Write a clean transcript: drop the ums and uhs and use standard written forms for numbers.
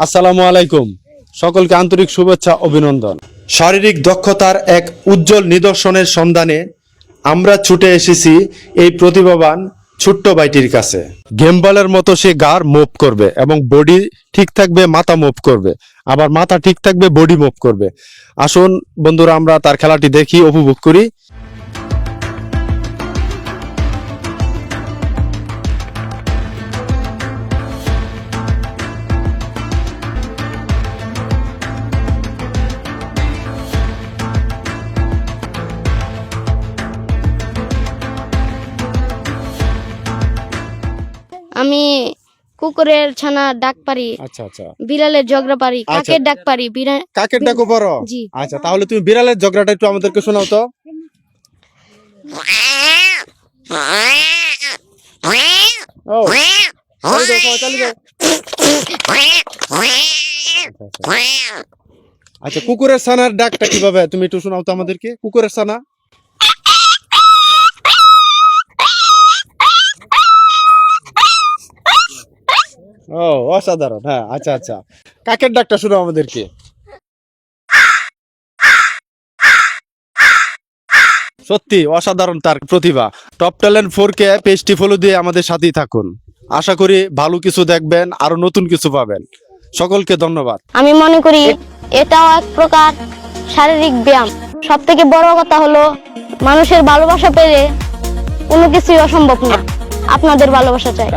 আসসালামু আলাইকুম, সকলকে আন্তরিক শুভেচ্ছা অভিনন্দন। শারীরিক দক্ষতার এক উজ্জ্বল নিদর্শনের সন্ধানে আমরা ছুটে এসেছি এই প্রতিভাবান ছোট্ট ভাইটির কাছে। গেম বলের মতো সে গার মুভ করবে এবং বডি ঠিক থাকবে, মাথা মুভ করবে, আবার মাথা ঠিক থাকবে, বডি মুভ করবে। আসুন বন্ধুরা, আমরা তার খেলাটি দেখি, উপভোগ করি। আমি কুকুরের ছানা ডাক পারি, আচ্ছা আচ্ছা, বিড়ালের ঝগড়া পারি, কাকের ডাক পারি। কাকের ডাকও পারো? জি। আচ্ছা, তাহলে তুমি বিড়ালের ঝগড়াটা একটু আমাদেরকে শোনাও তো। ও, চালিয়ে দাও। আচ্ছা, কুকুরের ছানার ডাকটা কিভাবে তুমি একটু শোনাও তো আমাদেরকে। কুকুরের ছানা। ও, অসাধারণ। হ্যাঁ, আচ্ছা আচ্ছা, কাকের ডাকটা শোনাও আমাদেরকে। সত্যি অসাধারণ তার প্রতিভা। টপ ট্যালেন্ট 4K পেজটি ফলো দিয়ে আমাদের সাথেই থাকুন। আশা করি ভালো কিছু দেখবেন, আরো নতুন কিছু পাবেন। সকলকে ধন্যবাদ। আমি মনে করি এটাও এক প্রকার শারীরিক ব্যায়াম। সব থেকে বড় কথা হলো মানুষের ভালোবাসা পেলে কোনো কিছুই অসম্ভব না। আপনাদের ভালোবাসা চাই।